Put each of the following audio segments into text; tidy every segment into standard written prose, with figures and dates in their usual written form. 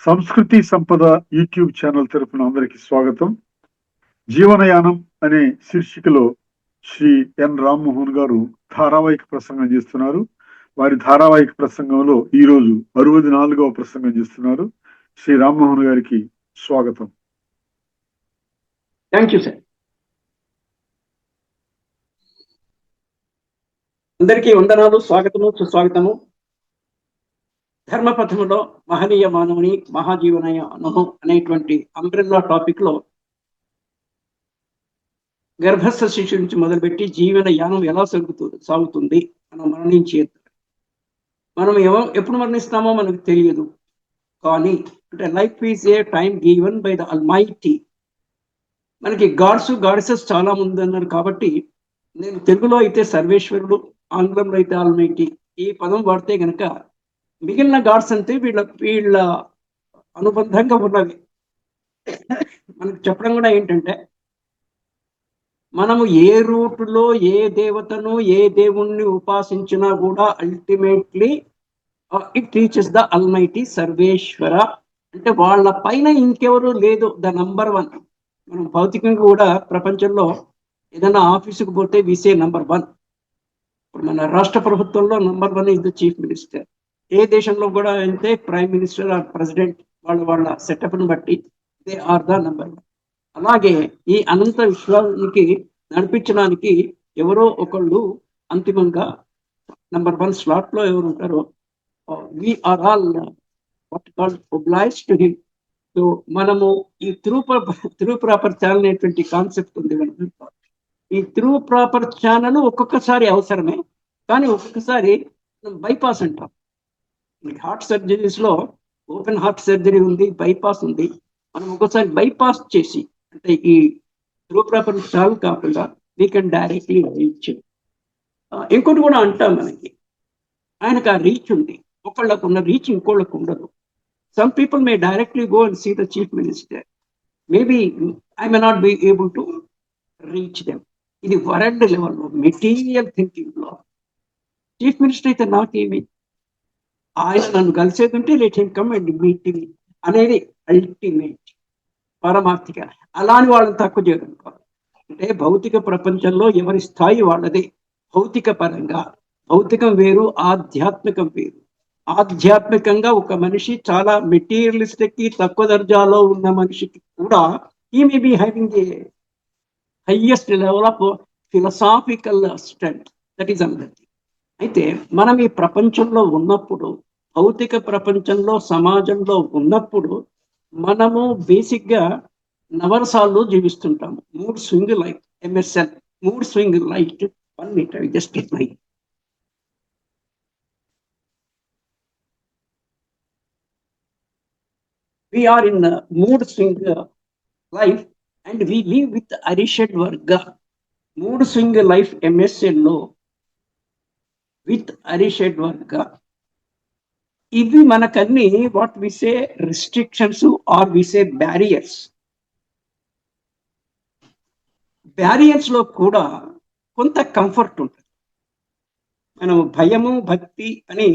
సంస్కృతి సంపద YouTube channel తరపున అందరికి స్వాగతం. జీవనయానం అనే శీర్షికలో శ్రీ ఎన్ రామ్మోహన్ గారు ధారావాహిక ప్రసంగం చేస్తున్నారు. వారి ధారావాహిక ప్రసంగంలో ఈ రోజు 64వ ప్రసంగం చేస్తున్నారు. శ్రీ రామ్మోహన్ గారికి స్వాగతం. Thank you sir. అందరికీ వందనాలు, స్వాగతము, సుస్వాగతము. ధర్మపథములో మహనీయ మానవుని మహాజీవనయానము అనేటువంటి అంబ్రెల్లా టాపిక్ లో గర్భస్థ శిశువు నుంచి మొదలుపెట్టి జీవన యానం ఎలా సాగుతుంది మనం మరణించే మనం ఎప్పుడు మరణిస్తామో మనకు తెలియదు. కానీ అంటే life is a time given by the almighty. మనకి గాడ్సెస్ చాలా మంది అన్నారు కాబట్టి నేను తెలుగులో అయితే సర్వేశ్వరుడు, ఆంగ్లంలో అయితే ఆల్మైటీ ఈ పదం వాడితే గనక మిగిలిన గాడ్స్ అంతే వీళ్ళ అనుబంధంగా ఉన్నవి. మనకు చెప్పడం కూడా ఏంటంటే మనము ఏ రూటులో ఏ దేవతను ఏ దేవుణ్ణి ఉపాసించినా కూడా ultimately it reaches the almighty సర్వేశ్వర. అంటే వాళ్ళ పైన ఇంకెవరు లేదు, ద నంబర్ 1. మనం భౌతికంగా కూడా ప్రపంచంలో ఏదైనా ఆఫీసుకు పోతే విసే నంబర్ 1. ఇప్పుడు మన రాష్ట్ర ప్రభుత్వంలో number 1 is the chief minister. ఏ దేశంలో కూడా అయితే ప్రైమ్ మినిస్టర్ ఆర్ ప్రెసిడెంట్ వాళ్ళ సెటప్ను బట్టి దే ఆర్ ద నంబర్ 1. అలాగే ఈ అనంత విశ్వానికి నడిపించడానికి ఎవరో ఒకళ్ళు అంతిమంగా నంబర్ 1 స్లాట్ లో ఎవరు ఉంటారో we are all what called obliged to him. So మనము ఈ త్రూ ప్రాపర్ ఛానల్ అనేటువంటి కాన్సెప్ట్ ఉంది. ఈ త్రూ ప్రాపర్ ఛానల్ ఒక్కొక్కసారి అవసరమే, కానీ ఒక్కొక్కసారి బైపాస్ అంటాం. హార్ట్ సర్జరీస్ లో ఓపెన్ హార్ట్ సర్జరీ ఉంది, బైపాస్ ఉంది. మనం ఒక్కోసారి బైపాస్ చేసి అంటే ఈ త్రూ ప్రాపర్ ఛానల్ కాకుండా వీ కెన్ డైరెక్ట్లీ రీచ్. ఇంకోటి కూడా అంటాం, మనకి ఆయనకు ఆ రీచ్ ఉంది. ఒకళ్ళకు ఉన్న రీచ్ ఇంకోళ్ళకు ఉండదు. Some people may directly go and see the chief minister. Maybe I may not be able to reach them. ఇది వరల్డ్ లెవెల్లో మెటీరియల్ థింకింగ్ లో చీఫ్ మినిస్టర్ అయితే నాకేమి, ఆయన నన్ను కలిసేది ఉంటే let him come and meet me అనేది అల్టిమేట్ పరమార్థిక. అలా అని వాళ్ళని తక్కువ చేయడం కాదు. అంటే భౌతిక ప్రపంచంలో ఎవరి స్థాయి వాళ్ళదే. భౌతిక పరంగా భౌతికం వేరు, ఆధ్యాత్మికం వేరు. ఆధ్యాత్మికంగా ఒక మనిషి చాలా మెటీరియలిస్టిక్ తక్కువ దర్జాలో ఉన్న మనిషికి కూడా ఈ may be having a highest level of philosophical strength. That is another thing. అయితే మనం ఈ ప్రపంచంలో ఉన్నప్పుడు, భౌతిక ప్రపంచంలో సమాజంలో ఉన్నప్పుడు మనము బేసిక్గా నవరసాల్లో జీవిస్తుంటాము. Mood swing light, MSL mood swing light. 1 minute, just my we are in a mood swing life and we live with Arishad Varga. Mood swing life MSL లో with Arishad Varga. ఇవి మనకన్నీ what we say restrictions are we say barriers. Barriers లో కూడా కొంత comfort ఉంటుంది. మనం భయము భక్తి అని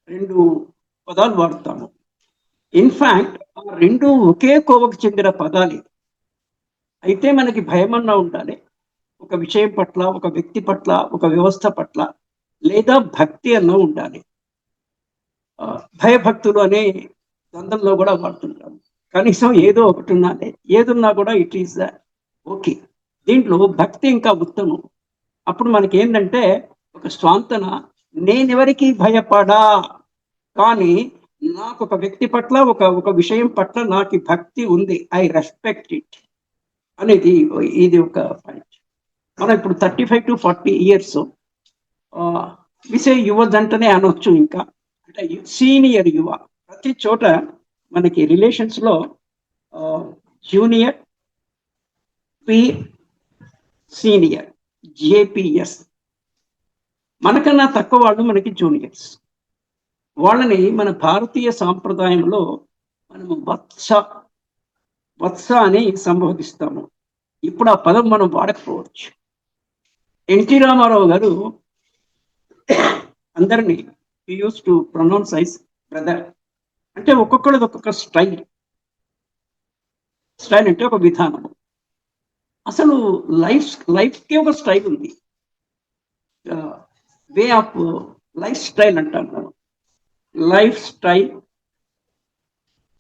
2 పదాలు వాడతాము. ఇన్ఫాక్ట్ ఆ 2 ఒకే కోవకు చెందిన పదాలు. అయితే మనకి భయమన్నా ఉండాలి ఒక విషయం పట్ల, ఒక వ్యక్తి పట్ల, ఒక వ్యవస్థ పట్ల, లేదా భక్తి అన్నా ఉండాలి. భయభక్తులు అనే గ్రంథంలో కూడా వాడుతుంటాము. కనీసం ఏదో ఒకటి ఉన్నది, ఏదున్నా కూడా ఇట్ ఈస్ ఓకే. దీంట్లో భక్తి ఇంకా ఉత్తమం. అప్పుడు మనకి ఏంటంటే ఒక స్వాంతన, నేనెవరికి భయపడా, కానీ నాకు ఒక వ్యక్తి పట్ల, ఒక విషయం పట్ల నాకు భక్తి ఉంది, ఐ రెస్పెక్ట్ ఇట్ అనేది ఇది ఒక పాయింట్. మనం ఇప్పుడు 35 to 40 years విసే యువ జంటనే అనొచ్చు. ఇంకా అంటే సీనియర్ యువ. ప్రతి చోట మనకి రిలేషన్స్ లో జూనియర్, పీర్, సీనియర్, జేపీఎస్. మనకన్నా తక్కువ వాళ్ళు మనకి జూనియర్స్. వాళ్ళని మన భారతీయ సాంప్రదాయంలో మనము వత్స అని సంబోధిస్తాము. ఇప్పుడు ఆ పదం మనం వాడకపోవచ్చు. ఎన్టీ రామారావు గారు అందరినీ he used to pronounce as brother. అంటే ఒక్కొక్కరిది ఒక్కొక్క స్టైల్. స్టైల్ అంటే ఒక విధానం. అసలు లైఫ్కి ఒక స్టైల్ ఉంది. వే ఆఫ్ లైఫ్ స్టైల్ అంటాను. లైఫ్ స్టైల్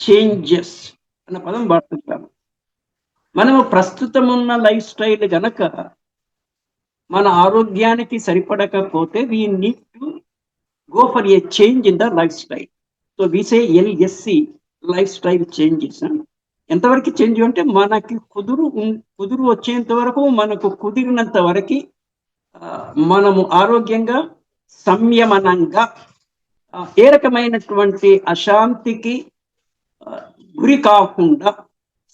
చేంజెస్ అన్న పదం వాడుతుంటాను. మనము ప్రస్తుతం ఉన్న లైఫ్ స్టైల్ గనక మన ఆరోగ్యానికి సరిపడకపోతే we need to go for a change in the life style. So we say LSC, life style changes. ఎంతవరకు చేంజ్ అంటే మనకి కుదురు వచ్చేంత వరకు, మనకు కుదిరినంత వరకు మనము ఆరోగ్యంగా, సంయమనంగా, ఏ రకమైనటువంటి అశాంతికి గురి కాకుండా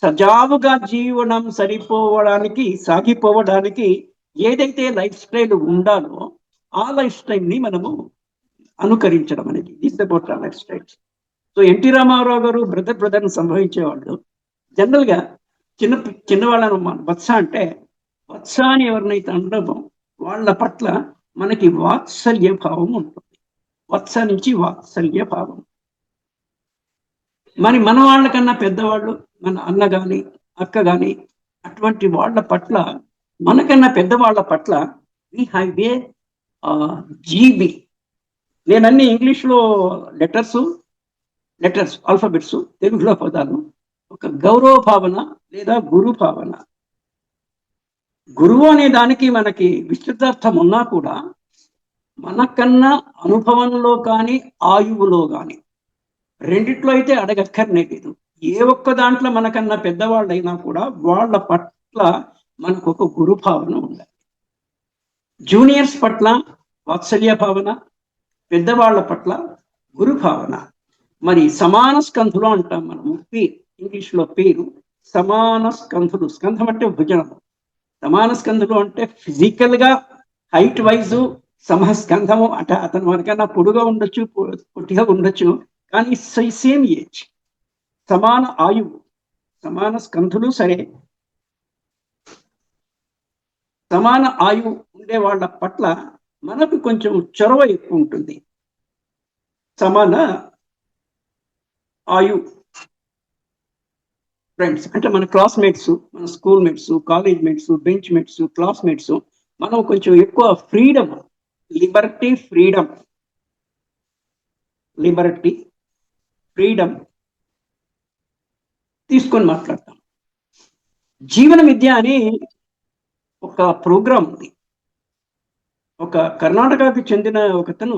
సజావుగా జీవనం సాగిపోవడానికి ఏదైతే లైఫ్ స్టైల్ ఉండాలో ఆ లైఫ్ స్టైల్ని మనము అనుకరించడం అనేది is about life styles. So NT Rama Rao గారు బ్రదర్ని సంభవించేవాళ్ళు. జనరల్గా చిన్నవాళ్ళను వత్స అంటే, వత్స అని ఎవరినైతే అనడమో వాళ్ళ పట్ల మనకి వాత్సల్య భావం ఉంటుంది. వత్స నుంచి వాత్సల్య భావం. మన వాళ్ళకన్నా పెద్దవాళ్ళు, మన అన్న కానీ అక్క కానీ అటువంటి వాళ్ళ పట్ల, మనకన్నా పెద్దవాళ్ళ పట్ల వీ హ్యావ్ ఏ జీబీ. నేనన్నీ ఇంగ్లీష్లో లెటర్స్ ఆల్ఫాబెట్స్, తెలుగులో పదాలు. ఒక గౌరవ భావన లేదా గురు భావన. గురువు అనే దానికి మనకి విస్తృతార్థం ఉన్నా కూడా మనకన్నా అనుభవంలో కానీ ఆయువులో కానీ రెండిట్లో అయితే అడగక్కర్లేదు. ఏ ఒక్క దాంట్లో మనకన్నా పెద్దవాళ్ళైనా కూడా వాళ్ళ పట్ల మనకు ఒక గురు భావన ఉండాలి. జూనియర్స్ పట్ల వాత్సల్య భావన, పెద్దవాళ్ల పట్ల గురు భావన. మరి సమాన స్కంధులు అంటాం మనము. ఇంగ్లీష్లో పేరు సమాన స్కంధులు. స్కంధం అంటే భుజనం. సమాన స్కంధులు అంటే ఫిజికల్గా హైట్ వైజు సమస్కంధము అంటే అతను మనకన్నా పొడుగా ఉండొచ్చు, పొట్టిగా ఉండొచ్చు, కానీ సేమ్ ఏజ్, సమాన ఆయువు, సమాన స్కంధులు. సరే, సమాన ఆయువు ఉండే వాళ్ళ పట్ల మనకు కొంచెం చొరవ ఎక్కువ ఉంటుంది. సమాన ఆయు ఫ్రెండ్స్ అంటే మన క్లాస్మేట్స్, మన school mates, college mates, bench mates, classmates, మనం కొంచెం ఎక్కువ ఫ్రీడమ్, లిబర్టీ ఫ్రీడమ్ తీసుకొని మాట్లాడతాం. జీవన విద్య అని ఒక ప్రోగ్రాం ఉంది. ఒక కర్ణాటకకి చెందిన ఒకతను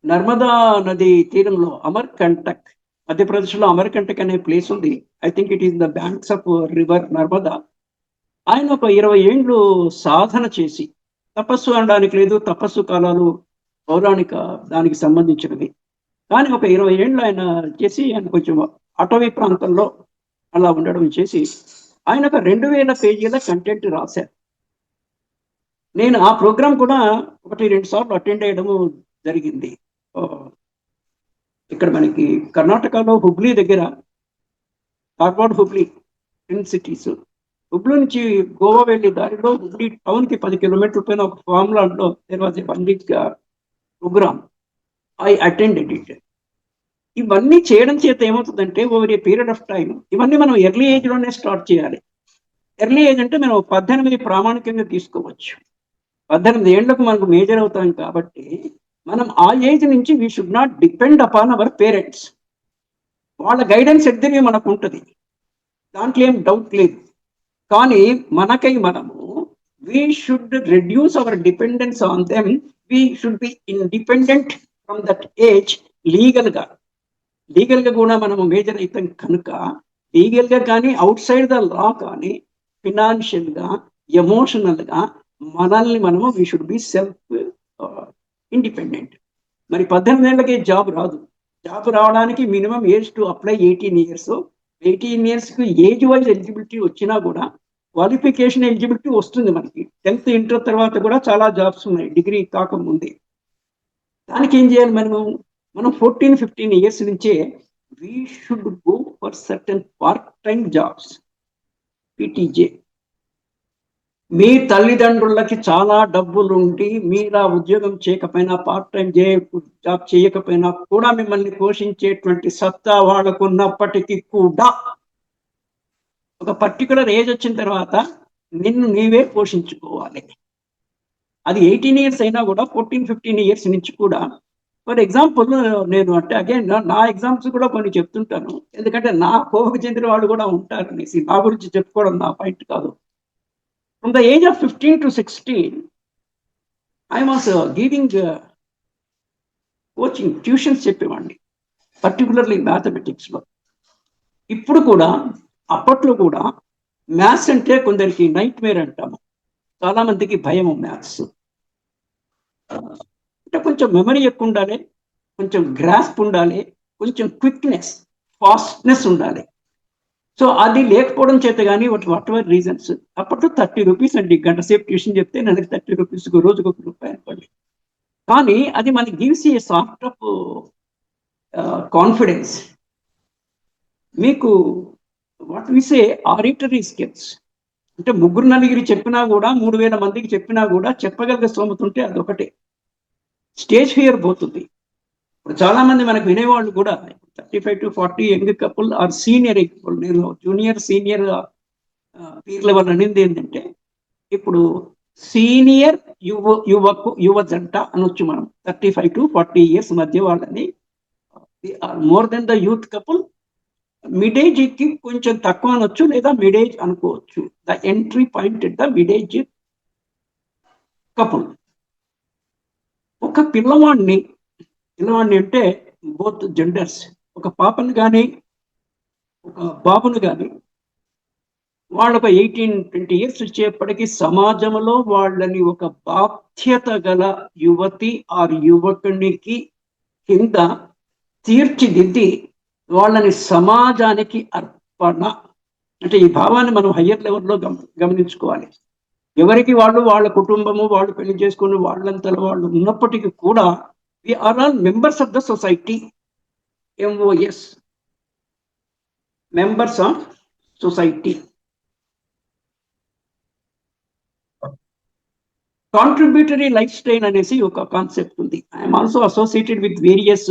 నర్మదా నది తీరంలో అమర్కంటక్, మధ్యప్రదేశ్లో అమర్కంటక్ అనే ప్లేస్ ఉంది. I think it is the banks of river Narmada. ఆయన ఒక 20 ఏళ్ళు సాధన చేసి, తపస్సు అనడానికి లేదు, తపస్సు కాలాలు పౌరాణిక దానికి సంబంధించినవి, కానీ ఒక 20 ఏళ్ళు ఆయన చేసి, ఆయన కొంచెం అటవీ ప్రాంతంలో అలా ఉండడం చేసి ఆయన ఒక 2000 పేజీల కంటెంట్ రాశారు. నేను ఆ ప్రోగ్రాం కూడా 1-2 సార్లు అటెండ్ అయ్యడము జరిగింది. ఇక్కడ మనకి కర్ణాటకలో హుబ్లీ దగ్గర, ధార్వాడ్ హుబ్లీ 2 సిటీస్. హుబ్లీ నుంచి గోవా వెళ్ళే దారిలో హుబ్లీ టౌన్కి 10 కిలోమీటర్ల పైన ఒక ఫామ్ ల్యాండ్లో there was a 1 week program. I attended it. ఇవన్నీ చేయడం చేత ఏమవుతుందంటే over a period of time ఇవన్నీ మనం ఎర్లీ ఏజ్లోనే స్టార్ట్ చేయాలి. ఎర్లీ ఏజ్ అంటే మనం 18 ప్రామాణికంగా తీసుకోవచ్చు. 18 ఏళ్లకు మనకు మేజర్ అవుతాం కాబట్టి మనం ఆ ఏజ్ నుంచి we should not depend upon our parents. వాళ్ళ గైడెన్స్ ఎద్దరివి మనకు ఉంటుంది, దాంట్లో ఏం డౌట్ లేదు. కానీ మనకై మనము we should reduce our dependence on them. We should be independent from that age. లీగల్గా కూడా మనము మేజర్ అవుతాం కనుక లీగల్గా కానీ, అవుట్ సైడ్ ద లా కానీ, ఫినాన్షియల్గా, ఎమోషనల్గా మనల్ని మనము we should be self independent. మరి 18 ఏళ్ళకే జాబ్ రాదు. జాబ్ రావడానికి minimum age to apply 18 years. 18 ఇయర్స్కి ఏజ్ వైజ్ ఎలిజిబిలిటీ వచ్చినా కూడా క్వాలిఫికేషన్ ఎలిజిబిలిటీ వస్తుంది మనకి. 10th ఇంటర్ తర్వాత కూడా చాలా జాబ్స్ ఉన్నాయి డిగ్రీ కాకముందే. దానికి ఏం చేయాలి మనం 14-15 ఇయర్స్ నుంచే we should go for certain part time jobs, PTJ. మీ తల్లిదండ్రులకి చాలా డబ్బులుండి మీరు ఆ ఉద్యోగం చేయకపోయినా, పార్ట్ టైం జాబ్ చేయకపోయినా కూడా మిమ్మల్ని పోషించేటువంటి సత్తా వాళ్ళకు ఉన్నప్పటికీ కూడా ఒక పర్టికులర్ ఏజ్ వచ్చిన తర్వాత నిన్ను నీవే పోషించుకోవాలి. అది 18 ఇయర్స్ అయినా కూడా 14-15 ఇయర్స్ నుంచి కూడా. ఫర్ ఎగ్జాంపుల్ నేను అంటే అగైన్ నా ఎగ్జాంపుల్స్ కూడా కొన్ని చెప్తుంటాను, ఎందుకంటే నా కోవకు చెందిన వాళ్ళు కూడా ఉంటారు అనేసి. నా గురించి చెప్పుకోవడం నా పాయింట్ కాదు. From the age of 15 to 16 I was giving coaching, tuitions చెప్పేవాడిని, పర్టికులర్లీ మ్యాథమెటిక్స్లో. ఇప్పుడు కూడా, అప్పట్లో కూడా మ్యాథ్స్ అంటే కొందరికి నైట్ మేర్ అంటాము, చాలా మందికి భయం మ్యాథ్స్. అంటే కొంచెం మెమరీ ఎక్కువ ఉండాలి, కొంచెం గ్రాస్ప్ ఉండాలి, కొంచెం క్విక్నెస్, ఫాస్ట్నెస్ ఉండాలి. సో అది లేకపోవడం చేత కానీ వాట్ ఎవర్ రీజన్స్, అప్పట్లో 30 రూపీస్ అండి గంట సేపు ట్యూషన్ చెప్తే, నెలకి 30 రూపీస్, రోజుకు ₹1 అనుకోండి. కానీ అది మనకి gives a sort of confidence. మీకు వాట్ వి సే ఆరిటరీ స్కిల్స్, అంటే ముగ్గురు నలుగురు చెప్పినా కూడా, 3000 మందికి చెప్పినా కూడా చెప్పగలిగే స్తోమత ఉంటే అదొకటే. స్టేజ్ ఫియర్ పోతుంది. ఇప్పుడు చాలా మంది మనకు వినేవాళ్ళు కూడా 35 to 40 young couple or senior couple. నేను జూనియర్ సీనియర్ పీర్ లెవెల్ అనేది ఏంటంటే, ఇప్పుడు సీనియర్ యువ జంట అనొచ్చు మనం, 35 to 40 ఇయర్స్ మధ్య వాళ్ళని. More than the youth couple, mid age కి కొంచెం తక్కువ అనొచ్చు, లేదా మిడ్ ఏజ్ అనుకోవచ్చు. The entry point at the mid age couple. ఒక పిల్లవాడిని అంటే బోత్ జెండర్స్, ఒక పాపను కానీ ఒక బాబును కానీ, వాళ్ళకు 18-20 ఇయర్స్ వచ్చేప్పటికీ సమాజంలో వాళ్ళని ఒక బాధ్యత గల యువతి ఆర్ యువకునికి కింద తీర్చిదిద్ది వాళ్ళని సమాజానికి అర్పణ. అంటే ఈ భావాన్ని మనం హయ్యర్ లెవెల్లో గమనించుకోవాలి. ఎవరికి వాళ్ళు, వాళ్ళ కుటుంబము, వాళ్ళు పెళ్లి చేసుకుని వాళ్ళంతలో వాళ్ళు ఉన్నప్పటికీ కూడా we are all members of the society. MOS, members of society. Contributory life style అనేసి ఒక కాన్సెప్ట్ ఉంది. I'm also associated with various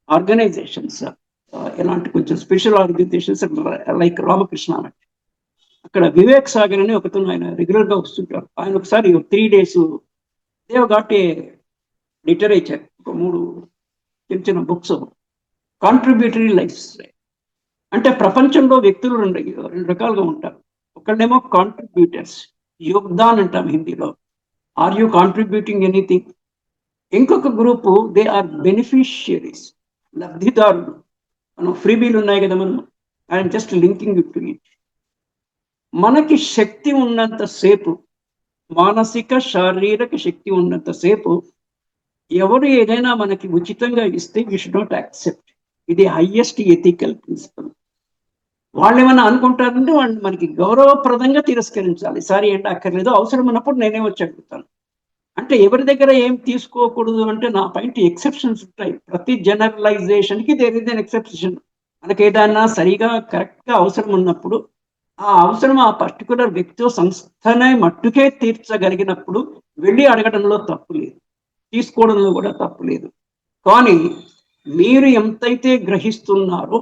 organisations, ఎలాంటి కొంచెం స్పెషల్ ఆర్గనైజేషన్స్ లైక్ రామకృష్ణ. అక్కడ వివేక్ సాగర్ అని ఒకతను, ఆయన రెగ్యులర్గా వస్తుంటారు. ఆయన ఒకసారి 3 days Dev got a literature, ఒక 3 చిన్న బుక్స్, కాంట్రిబ్యూటరీ లైఫ్ స్టైల్. అంటే ప్రపంచంలో వ్యక్తులు రెండు రకాలుగా ఉంటారు. ఒకళ్ళేమో కాంట్రిబ్యూటర్స్, యోగ్దాన్ అంటాం హిందీలో, ఆర్ యూ కాంట్రిబ్యూటింగ్ ఎనీథింగ్. ఇంకొక గ్రూపు దే ఆర్ బెనిఫిషియరీస్, లబ్ధిదారులు. మనం ఫ్రీబీలు ఉన్నాయి కదా, మనం I'm just linking it to it. మనకి శక్తి ఉన్నంతసేపు, మానసిక శారీరక శక్తి ఉన్నంతసేపు, ఎవరు ఏదైనా మనకి ఉచితంగా ఇస్తే వీ షుడ్ నాట్ యాక్సెప్ట్. ఇది హైయెస్ట్ ఎథికల్ ప్రిన్సిపల్. వాళ్ళు ఏమైనా అనుకుంటారంటే వాళ్ళు మనకి గౌరవప్రదంగా తిరస్కరించాలి. సారీ అంటే అక్కర్లేదు, అవసరం ఉన్నప్పుడు నేనే వచ్చి అడుగుతాను. అంటే ఎవరి దగ్గర ఏం తీసుకోకూడదు అంటే, నా పాయింట్ ఎక్సెప్షన్స్ ఉంటాయి. ప్రతి జనరలైజేషన్కి దేర్ ఇస్ ఎన్ ఎక్సెప్షన్. మనకి ఏదైనా సరిగా కరెక్ట్గా అవసరం ఉన్నప్పుడు, ఆ అవసరం ఆ పర్టికులర్ వ్యక్తి సంస్థనే మట్టుకే తీర్చగలిగినప్పుడు వెళ్ళి అడగడంలో తప్పు లేదు, తీసుకోవడంలో కూడా తప్పు లేదు. కానీ మీరు ఎంతైతే గ్రహిస్తున్నారో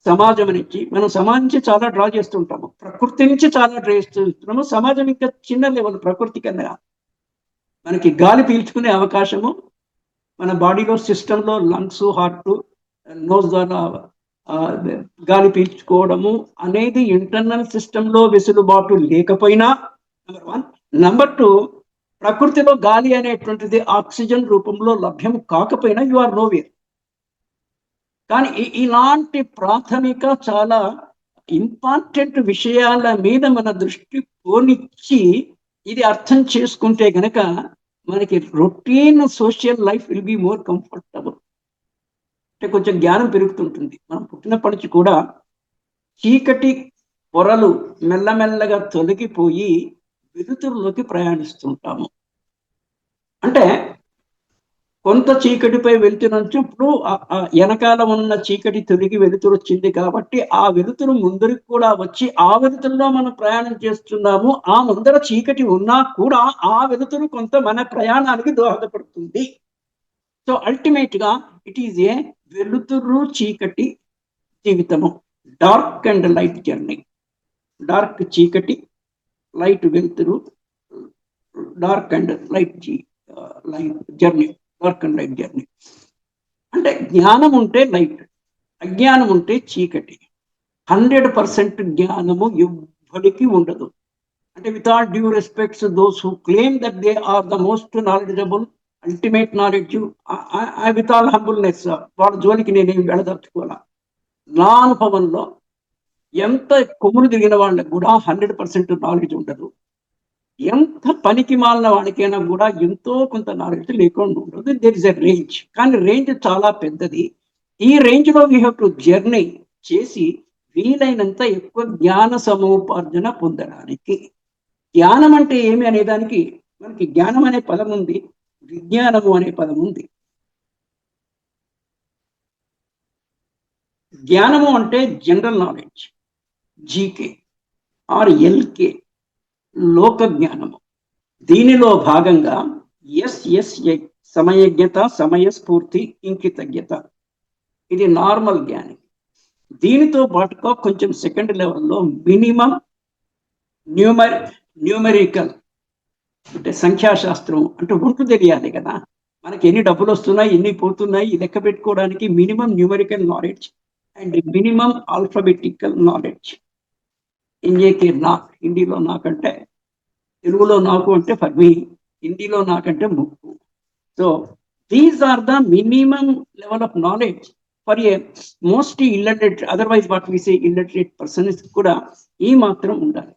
సమాజం నుంచి, మనం సమాజం నుంచి చాలా డ్రా చేస్తుంటాము, ప్రకృతి నుంచి చాలా డ్రా చేస్తున్నాము. సమాజం ఇంకా చిన్న లెవెల్, ప్రకృతి కింద మనకి గాలి పీల్చుకునే అవకాశము, మన బాడీలో సిస్టంలో లంగ్స్, హార్ట్, నోస్ ద్వారా గాలి పీల్చుకోవడము అనేది ఇంటర్నల్ సిస్టంలో వెసులుబాటు లేకపోయినా నెంబర్ 1. నెంబర్ 2, ప్రకృతిలో గాలి అనేటువంటిది ఆక్సిజన్ రూపంలో లభ్యం కాకపోయినా యు ఆర్ నోవేర్. కానీ ఇలాంటి ప్రాథమిక చాలా ఇంపార్టెంట్ విషయాల మీద మన దృష్టి పోనిచ్చి ఇది అర్థం చేసుకుంటే గనక మనకి routine social life will be more comfortable. అంటే కొంచెం జ్ఞానం పెరుగుతుంటుంది. మనం పుట్టినప్పటి నుంచి కూడా చీకటి పొరలు మెల్లమెల్లగా తొలగిపోయి వెలుతురులోకి ప్రయాణిస్తుంటాము. అంటే కొంత చీకటిపై వెలుతురొచ్చు. ఇప్పుడు వెనకాల ఉన్న చీకటి తొలగి వెలుతురు వచ్చింది కాబట్టి ఆ వెలుతురు ముందరికి కూడా వచ్చి ఆ వెలుతురులో మనం ప్రయాణం చేస్తున్నాము. ఆ ముందర చీకటి ఉన్నా కూడా ఆ వెలుతురు కొంత మన ప్రయాణానికి దోహదపడుతుంది. సో అల్టిమేట్ గా ఇట్ ఈజ్ ఏ వెలుతురు చీకటి జీవితము, dark and light journey. Dark చీకటి, లైట్ వెలుతురు, dark and light journey, dark and light journey. అంటే జ్ఞానం ఉంటే లైట్, అజ్ఞానం ఉంటే చీకటి. 100% జ్ఞానము ఎవ్వరికి ఉండదు. అంటే with all due respects those who claim that they are the most knowledgeable, ultimate knowledge, with all humbleness, వాళ్ళ జోలికి నేనేం వెళ్ళదలుచుకోవాలా. నా అనుభవంలో ఎంత కొమ్ములు తిరిగిన వాళ్ళకి కూడా 100% నాలెడ్జ్ ఉండదు. ఎంత పనికి మాలిన వాడికైనా కూడా ఎంతో కొంత నాలెడ్జ్ లేకుండా ఉండదు. దేర్ ఇస్ ఎ రేంజ్, కానీ రేంజ్ చాలా పెద్దది. ఈ రేంజ్ లో వీ హ్యావ్ టు జర్నీ చేసి వీలైనంత ఎక్కువ జ్ఞాన సముపార్జన పొందడానికి. జ్ఞానం అంటే ఏమి అనేదానికి మనకి జ్ఞానం అనే పదం ఉంది, విజ్ఞానము అనే పదం ఉంది. జ్ఞానము అంటే general knowledge, GK or LK, లోక జ్ఞానము. దీనిలో భాగంగా ఎస్ఎస్ఐ, సమయజ్ఞత, సమయస్ఫూర్తి, ఇంకితజ్ఞత, ఇది నార్మల్ జ్ఞానం. దీనితో పాటుగా కొంచెం సెకండ్ లెవెల్లో మినిమం న్యూమరికల్, అంటే సంఖ్యాశాస్త్రం, అంటే ఒంట్లు తెలియాలి కదా, మనకి ఎన్ని డబ్బులు వస్తున్నాయి, ఎన్ని పోతున్నాయి లెక్క పెట్టుకోవడానికి minimum numerical knowledge and minimum alphabetical knowledge. ఇంజేకి నాక్, హిందీలో నాకంటే, తెలుగులో నాకు అంటే ఫర్ మీ, హిందీలో నాకంటే ముక్కు. So these are the minimum level of knowledge for a most illiterate, otherwise what we say illiterate persons కూడా ఈ మాత్రం ఉండాలి.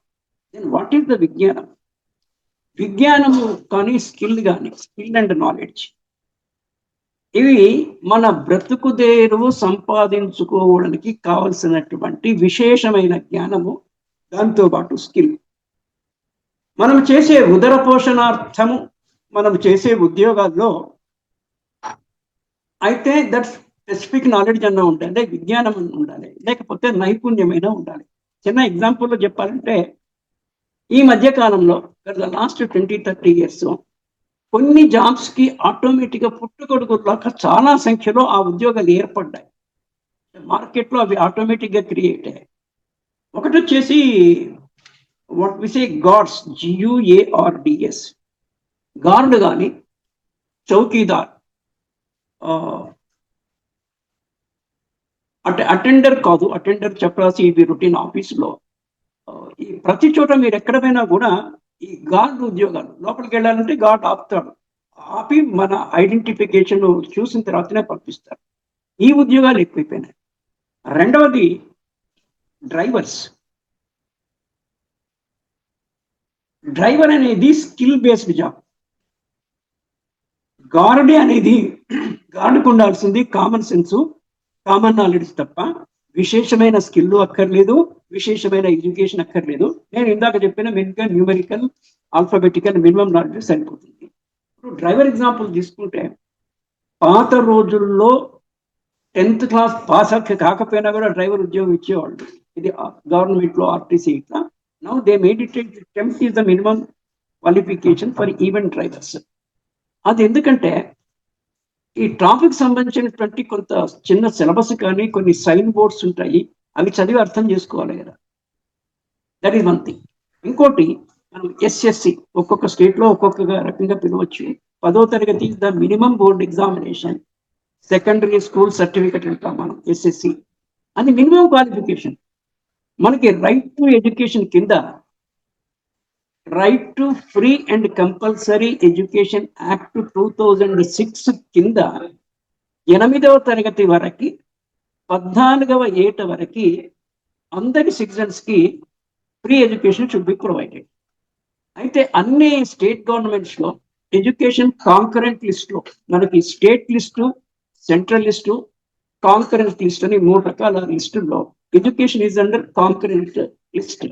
దెన్ వాట్ ఈస్ ద విజ్ఞానం? విజ్ఞానము కానీ స్కిల్ కానీ, స్కిల్ అండ్ నాలెడ్జ్, ఇవి మన బ్రతుకుదేరువు సంపాదించుకోవడానికి కావలసినటువంటి విశేషమైన జ్ఞానము, దాంతోపాటు స్కిల్. మనం చేసే ఉదర పోషణార్థము, మనం చేసే ఉద్యోగాల్లో అయితే దట్ స్పెసిఫిక్ నాలెడ్జ్ అన్న ఉండాలి, విజ్ఞానం అన్న ఉండాలి, లేకపోతే నైపుణ్యమైన ఉండాలి. చిన్న ఎగ్జాంపుల్లో చెప్పాలంటే, ఈ మధ్య కాలంలో లాస్ట్ 20-30 years కొన్ని జాబ్స్ కి ఆటోమేటిక్గా పుట్టుకొడుకులాగా చాలా సంఖ్యలో ఆ ఉద్యోగాలు ఏర్పడ్డాయి. మార్కెట్లో అవి ఆటోమేటిక్గా క్రియేట్ అయ్యాయి. ఒకటి వచ్చేసి what we say guards, GUARDS, guard కానీ, చౌకీదార్, అటెండర్ కాదు, అటెండర్ చపరాసి, ఇవి రొటీన్ ఆఫీసులో. ఈ ప్రతి చోట మీరు ఎక్కడ పోయినా కూడా ఈ గార్డ్ ఉద్యోగాలు, లోపలికి వెళ్ళాలంటే గార్డ్ ఆపుతాడు, ఆపి మన ఐడెంటిఫికేషన్ చూసిన తర్వాతనే పంపిస్తారు. ఈ ఉద్యోగాలు ఎక్కువైపోయినాయి. రెండవది డ్రైవర్స్. డ్రైవర్ అనేది స్కిల్ బేస్డ్ జాబ్. గార్డే అనేది గార్డుకు ఉండాల్సింది కామన్ సెన్స్, కామన్ నాలెడ్జ్ తప్ప విశేషమైన స్కిల్ అక్కర్లేదు, విశేషమైన ఎడ్యుకేషన్ అక్కర్లేదు. నేను ఇందాక చెప్పిన మెయిన్గా న్యూమరికల్, ఆల్ఫాబెటికల్ మినిమం నాలెడ్జ్ సరిపోతుంది. ఇప్పుడు డ్రైవర్ ఎగ్జాంపుల్ తీసుకుంటే, పాత రోజుల్లో 10th క్లాస్ పాస్ కాకపోయినా కూడా డ్రైవర్ ఉద్యోగం ఇచ్చేవాళ్ళు. ఇది గవర్నమెంట్లో, ఆర్టీసీ ఇట్లా. Now they made it 10th is the minimum qualification for even drivers. అది ఎందుకంటే ఈ ట్రాఫిక్ సంబంధించినటువంటి కొంత చిన్న సిలబస్ కానీ, కొన్ని సైన్ బోర్డ్స్ ఉంటాయి, అవి చదివి అర్థం చేసుకోవాలి కదా. That is one thing. ఇంకోటి, మనం SSC, ఒక్కొక్క స్టేట్లో ఒక్కొక్క రకంగా పిలవచ్చు. 10వ తరగతి the minimum board examination, secondary school certificate అంటాం మనం, SSC. అది మినిమం క్వాలిఫికేషన్. మనకి రైట్ టు ఎడ్యుకేషన్ కింద, right to free and compulsory education act 2006 కింద 8వ తరగతి వరకు, 14వ ఏట వరకు అందరి సిటిజన్స్ కి free education should be provided. అయితే అన్ని స్టేట్ గవర్నమెంట్స్ లో ఎడ్యుకేషన్ కాంకరెంట్ లిస్ట్ లో, మనకి state list, central list, concurrent list అని 3 రకాల లిస్టుల్లో education is under concurrent list.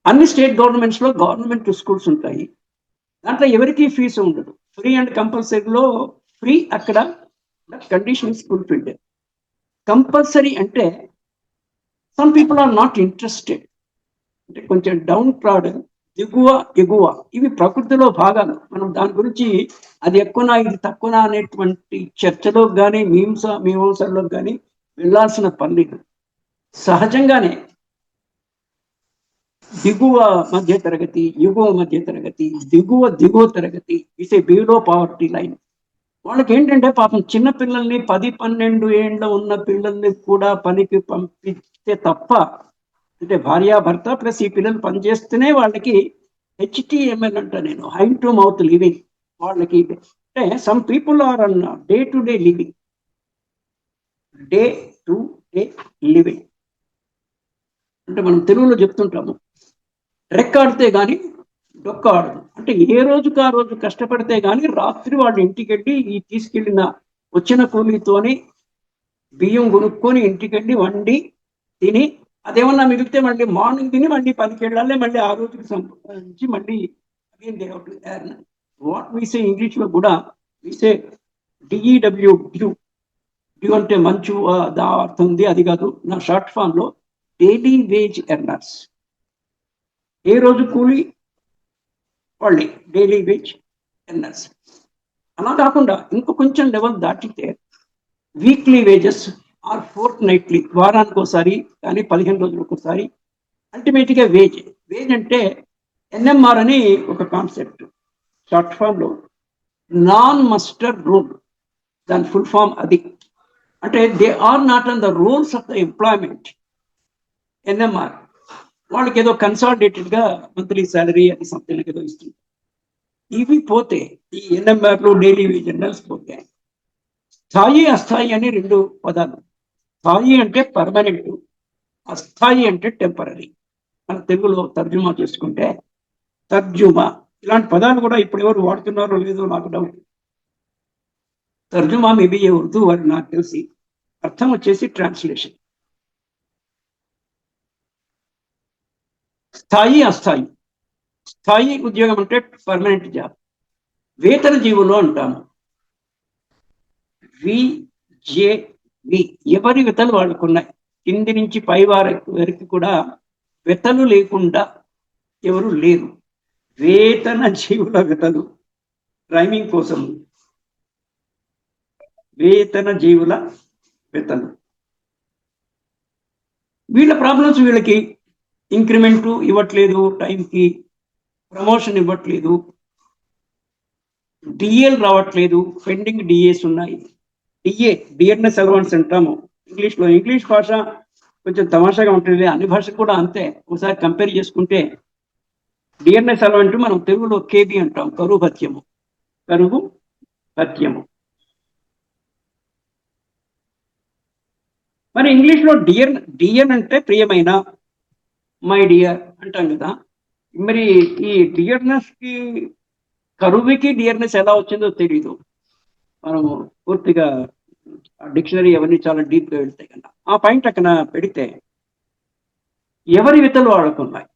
అన్ని స్టేట్ గవర్నమెంట్స్ లో గవర్నమెంట్ స్కూల్స్ ఉంటాయి, దాంట్లో ఎవరికి ఫీజు ఉండదు. ఫ్రీ అండ్ కంపల్సరీలో ఫ్రీ అక్కడ కండిషన్ ఇస్ ఫుల్ఫిల్డ్. కంపల్సరీ అంటే some people are not interested. అంటే కొంచెం డౌన్ ట్రాడన్, దిగువ ఎగువ, ఇవి ప్రకృతిలో భాగాలు. మనం దాని గురించి అది ఎక్కువనా ఇది తక్కువనా అనేటువంటి చర్చలోకి కానీ మీమాంసల్లోకి కానీ వెళ్ళాల్సిన పని లేదు. సహజంగానే దిగువ మధ్య తరగతి, ఎగువ మధ్య తరగతి, దిగువ తరగతి is a below poverty line. వాళ్ళకి ఏంటంటే పాపం చిన్న పిల్లల్ని 10-12 ఏళ్ళ ఉన్న పిల్లల్ని కూడా పనికి పంపిస్తే తప్ప, అంటే భార్యాభర్త ప్లస్ ఈ పిల్లలు పనిచేస్తేనే వాళ్ళకి HTML అంట, నేను హ్యాండ్ టు మౌత్ లివింగ్. వాళ్ళకి అంటే some people are on day to day living, day to day living అంటే మనం తెలుగులో చెప్తుంటాము, రెక్కాడితే కానీ డొక్క ఆడదు. అంటే ఏ రోజుకు ఆ రోజు కష్టపడితే కానీ రాత్రి వాళ్ళ ఇంటికి వెళ్ళి ఈ తీసుకెళ్ళిన వచ్చిన కూలీతోని బియ్యం కొనుక్కొని ఇంటికెళ్ళి వండి తిని, అదేమన్నా మిగిలితే మళ్ళీ మార్నింగ్ తిని మళ్ళీ పనికి వెళ్ళాలి, మళ్ళీ ఆ రోజుకి సంపాదించి మళ్ళీ again they have to earn. What we say ఇంగ్లీష్లో కూడా వి సే DEW, డ్యూ అంటే మంచు, దా అర్థం ఉంది, అది కాదు. నా షార్ట్ ఫామ్ లో డైలీ వేజ్ ఎర్నర్స్, ఏ రోజు కూలి వాళ్ళే డైలీ వేజ్ ఎర్నర్స్. అలా కాకుండా ఇంకో కొంచెం లెవెల్ దాటితే weekly wages or fourth nightly, వారానికి ఒకసారి కానీ 15 రోజులకు ఒకసారి. అల్టిమేట్గా వేజ్ అంటే NMR అని ఒక కాన్సెప్ట్. షార్ట్ ఫామ్ లో నాన్ మస్టర్ రోల్, దాని ఫుల్ ఫామ్ అది. అంటే they are not on the rules of the employment. NMR వాళ్ళకి ఏదో కన్సాలిడేటెడ్ గా మంత్లీ శాలరీ అది సంథింగ్ ఏదో ఇస్తుంది. ఇవి పోతే, ఈ NMRలు డైలీ వేజ్ ఎర్నర్స్ పోతే, స్థాయి అస్థాయి అని 2 పదాలు. స్థాయి అంటే పర్మనెంట్, అస్థాయి అంటే టెంపరీ. మన తెలుగులో తర్జుమా చేసుకుంటే తర్జుమా, ఇలాంటి పదాలు కూడా ఇప్పుడు ఎవరు వాడుతున్నారో లేదో నాకు డౌట్. తర్జుమా మేబీ ఏ ఉర్దూ వర్డ్ నాకు తెలిసి, అర్థం వచ్చేసి ట్రాన్స్లేషన్. స్థాయి అస్థాయి. స్థాయి ఉద్యోగం అంటే పర్మనెంట్ జాబ్. వేతన జీవులు అంటాము, VJV. ఎవరి వెతలు వాళ్ళకున్నాయి, కింది నుంచి పై వరకు కూడా వెతలు లేకుండా ఎవరు లేరు. వేతన జీవుల వెతలు, రైమింగ్ కోసం వేతన జీవుల వెతలు. వీళ్ళ ప్రాబ్లమ్స్, వీళ్ళకి ఇంక్రిమెంట్ ఇవ్వట్లేదు, టైంకి ప్రమోషన్ ఇవ్వట్లేదు, డిఎల్ రావట్లేదు, పెండింగ్ డిఏస్ ఉన్నాయి. డిఎన్ఎస్ అలవెన్స్ అంటాము ఇంగ్లీష్లో. ఇంగ్లీష్ భాష కొంచెం తమాషాగా ఉంటుంది, అన్ని భాషలు కూడా అంతే. ఒకసారి కంపేర్ చేసుకుంటే డిఎన్ఎస్ అలవెంట్ మనం తెలుగులో KB అంటాం, కరువు భత్యము. మరి ఇంగ్లీష్లో డిఎన్ అంటే ప్రియమైన, మై డియర్ అంటాం కదా. మరి ఈ డియర్నెస్ కి, కరువుకి డియర్నెస్ ఎలా వచ్చిందో తెలీదు. మనము పూర్తిగా డిక్షనరీ అవన్నీ చాలా డీప్గా వెళ్తాయి కదా. ఆ పాయింట్ అక్కడ పెడితే ఎవరి వితలు వాడుకున్నాయి.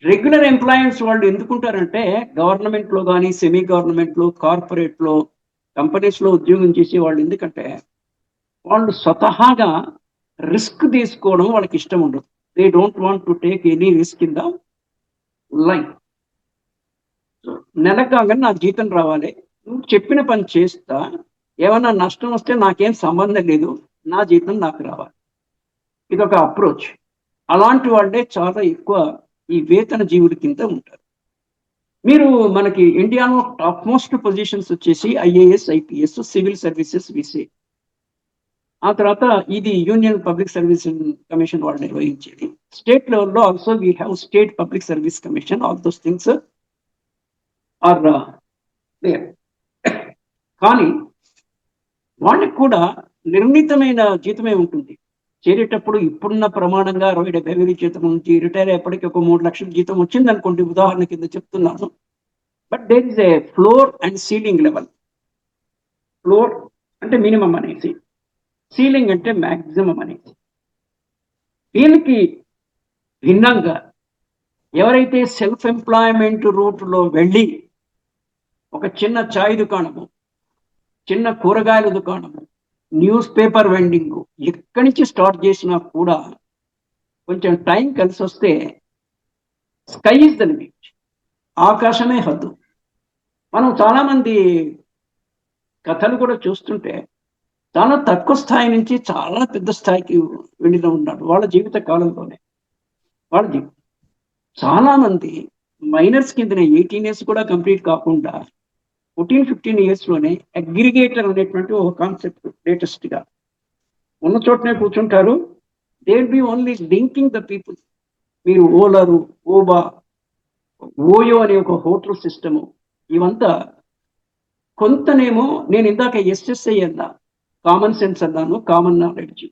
రెగ్యులర్ ఎంప్లాయీస్ వాళ్ళు ఎందుకుంటారంటే, గవర్నమెంట్లో కానీ, సెమీ గవర్నమెంట్లో, కార్పొరేట్లో, కంపెనీస్లో ఉద్యోగం చేసే వాళ్ళు ఎందుకంటే వాళ్ళు స్వతహాగా రిస్క్ తీసుకోవడం వాళ్ళకి ఇష్టం ఉండదు. They don't want to take any risk in the life. నెల కాగానే నాకు జీతం రావాలి, నువ్వు చెప్పిన పని చేస్తా, ఏమన్నా నష్టం వస్తే నాకేం సంబంధం లేదు, నా జీతం నాకు రావాలి. ఇదొక అప్రోచ్. అలాంటి వాళ్ళే చాలా ఎక్కువ ఈ వేతన జీవుల కింద ఉంటారు. మీరు మనకి ఇండియాలో టాప్ మోస్ట్ పొజిషన్స్ వచ్చేసి IAS, IPS, సివిల్ సర్వీసెస్, విసే. ఆ తర్వాత ఇది యూనియన్ పబ్లిక్ సర్వీస్ కమిషన్ వాళ్ళు నిర్వహించేది. స్టేట్ లెవెల్లో also we have state public service commission. All those things are there. కానీ వాళ్ళకి కూడా నిర్ణీతమైన జీతమే ఉంటుంది. చేరేటప్పుడు ఇప్పుడున్న ప్రమాణంగా 60,000 జీతం నుంచి రిటైర్ అయ్యేప్పటికీ ఒక 3 లక్షల జీతం వచ్చింది అనుకోండి, ఉదాహరణ కింద చెప్తున్నాను. But there is a floor and ceiling level. Floor అంటే మినిమం అనేసి, సీలింగ్ అంటే మ్యాక్సిమం అనేసి. దీనికి భిన్నంగా ఎవరైతే సెల్ఫ్ ఎంప్లాయ్మెంట్ రూట్లో వెళ్ళి ఒక చిన్న చాయ్ దుకాణము, చిన్న కూరగాయల దుకాణము, న్యూస్ పేపర్ వెండింగ్, ఎక్కడి నుంచి స్టార్ట్ చేసినా కూడా కొంచెం టైం కలిసి వస్తే స్కై ఇస్ ద లిమిట్, ఆకాశమే హద్దు. మనం చాలా మంది కథలు కూడా చూస్తుంటే చాలా తక్కువ స్థాయి నుంచి చాలా పెద్ద స్థాయికి వెళ్ళిన ఉన్నాడు వాళ్ళ జీవిత కాలంలోనే. చాలా మంది మైనర్స్ కింద 18 years కూడా కంప్లీట్ కాకుండా 14-15 years లోనే అగ్రిగేటర్ అనేటువంటి ఒక కాన్సెప్ట్ లేటెస్ట్ గా ఉన్న చోటనే కూర్చుంటారు. They will be only linking the people. మీరు ఓలరు, ఓబా, ఓయో అనే ఒక హోటల్ సిస్టము, ఇవంతా కొంతనేమో నేను ఇందాక ఎస్ఎస్ఐ అన్నా, కామన్ సెన్స్ అన్నాను, కామన్ నాలెడ్జ్.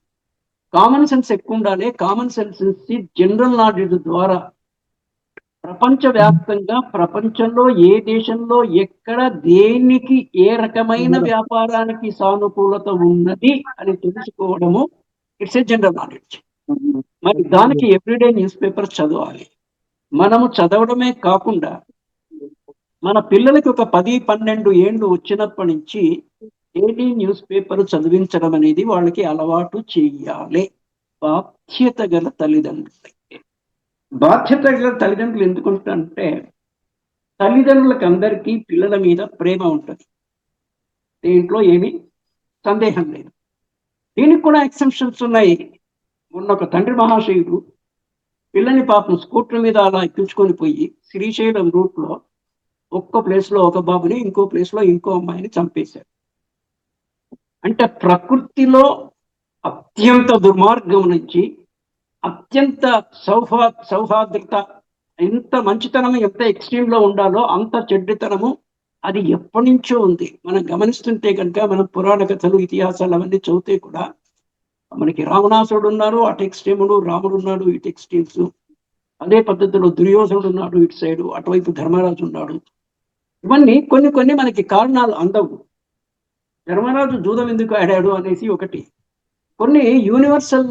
కామన్ సెన్స్ ఎక్కువ ఉండాలి. కామన్ సెన్స్ జనరల్ నాలెడ్జ్ ద్వారా ప్రపంచవ్యాప్తంగా ప్రపంచంలో ఏ దేశంలో ఎక్కడ దేనికి ఏ రకమైన వ్యాపారానికి సానుకూలత ఉన్నది అని తెలుసుకోవడము ఇట్స్ ఏ జనరల్ నాలెడ్జ్. మరి దానికి ఎవ్రీడే న్యూస్ పేపర్ చదవాలి. మనము చదవడమే కాకుండా మన పిల్లలకి ఒక 10-12 ఏళ్ళు వచ్చినప్పటి నుంచి డైలీ న్యూస్ పేపర్ చదివించడం అనేది వాళ్ళకి అలవాటు చేయాలి. బాధ్యత గల తల్లిదండ్రులు. బాధ్యత గల తల్లిదండ్రులు ఎందుకుంటారంటే తల్లిదండ్రులకు అందరికీ పిల్లల మీద ప్రేమ ఉంటుంది, దీంట్లో ఏమీ సందేహం లేదు. దీనికి కూడా ఎక్సెప్షన్స్ ఉన్నాయి. మొన్న ఒక తండ్రి మహాశయుడు పిల్లని పాపం స్కూటర్ మీద అలా ఎక్కించుకొని పోయి శ్రీశైలం రూట్ లో ఒక్క ప్లేస్ లో ఒక బాబుని, ఇంకో ప్లేస్ లో ఇంకో అమ్మాయిని చంపేశారు. అంటే ప్రకృతిలో అత్యంత దుర్మార్గం నుంచి అత్యంత సౌహార్ద్రత, ఎంత మంచితనం ఎంత ఎక్స్ట్రీమ్ లో ఉండాలో అంత చెడ్డతనము అది ఎప్పటి నుంచో ఉంది. మనం గమనిస్తుంటే కనుక మనం పురాణ కథలు, ఇతిహాసాలు అవన్నీ చదివితే కూడా మనకి రావణాసురుడు ఉన్నారు అటు ఎక్స్ట్రీముడు, రాముడు ఉన్నాడు ఇటు ఎక్స్ట్రీమ్స్. అదే పద్ధతిలో దుర్యోధనుడు ఉన్నాడు ఇటు సైడు, అటువైపు ధర్మరాజు ఉన్నాడు. ఇవన్నీ కొన్ని కొన్ని మనకి కారణాలు అందవు. ధర్మరాజు జూదం ఎందుకు ఆడాడు అనేసి ఒకటి. కొన్ని యూనివర్సల్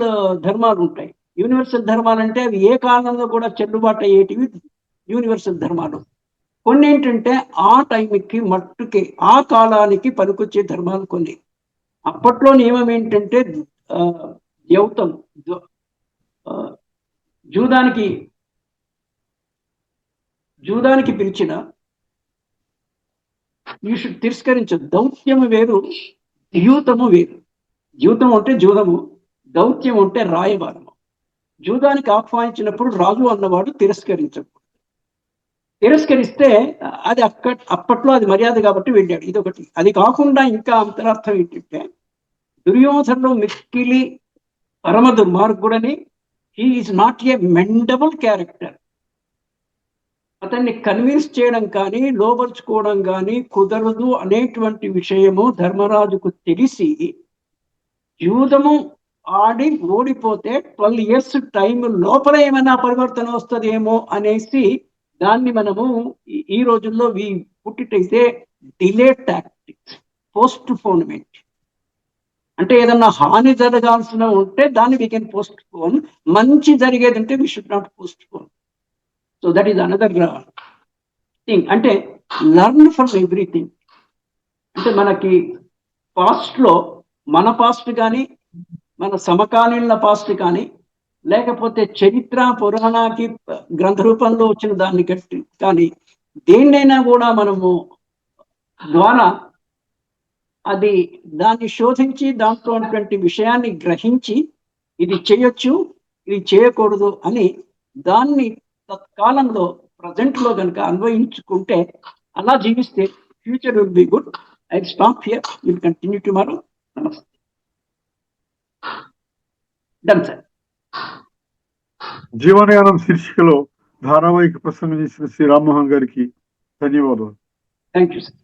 ధర్మాలు ఉంటాయి. యూనివర్సల్ ధర్మాలు అంటే అవి ఏ కాలంలో కూడా చెల్లుబాటు అయ్యేటివి యూనివర్సల్ ధర్మాలు. కొన్ని ఏంటంటే ఆ టైంకి మట్టుకి ఆ కాలానికి పనికొచ్చే ధర్మాలు కొన్ని. అప్పట్లో నియమం ఏంటంటే ద్యౌతం, జూదానికి పిలిచిన తిరస్కరించదు. దౌత్యము వేరు, ద్యూతము వేరు. ద్యూతం అంటే జూదము, దౌత్యం అంటే రాయబారము. జూదానికి ఆహ్వానించినప్పుడు రాజు అన్నవాడు తిరస్కరిస్తే అది అప్పట్లో అది మర్యాద కాబట్టి వెళ్ళాడు. ఇదొకటి. అది కాకుండా ఇంకా అంతరార్థం ఏంటంటే దుర్యోధనుడు మిక్కిలి పరమ దుర్మార్గుడని, he is not a mendable character. అతన్ని కన్విన్స్ చేయడం కానీ లోపరుచుకోవడం కానీ కుదరదు అనేటువంటి విషయము ధర్మరాజుకు తెలిసి యూదము ఆడి ఓడిపోతే 12 years టైం లోపల ఏమైనా పరివర్తన వస్తుందేమో అనేసి దాన్ని మనము ఈ రోజుల్లో పుట్టిటైతే డిలే టాక్టిక్స్, పోస్ట్ పోన్మెంట్. అంటే ఏదన్నా హాని జరగాల్సిన ఉంటే దాన్ని వీ కెన్ పోస్ట్ పోన్, మంచి జరిగేది అంటే we should not post phone. So that is another thing. అంటే లర్న్ ఫ్రమ్ ఎవ్రీథింగ్. అంటే మనకి పాస్ట్లో మన పాస్ట్ కానీ మన సమకాలీన పాస్ట్ కానీ లేకపోతే చరిత్ర పురాణానికి గ్రంథ రూపంలో వచ్చిన దాన్ని కానీ దేన్నైనా కూడా మనము ద్వారా అది దాన్ని శోధించి దాంట్లో ఉన్నటువంటి విషయాన్ని గ్రహించి ఇది చేయొచ్చు ఇది చేయకూడదు అని దాన్ని తత్కాలంలో ప్రజెంట్లో కనుక అన్వయించుకుంటే అలా జీవిస్తే future will be good. I stop here, will continue tomorrow. Namaste. Done sir. జీవనయానం శీర్షికలో ధారావాహిక ప్రసంగం చేసిన శ్రీ రామ్మోహన్ గారికి ధన్యవాదాలు. Thank you sir.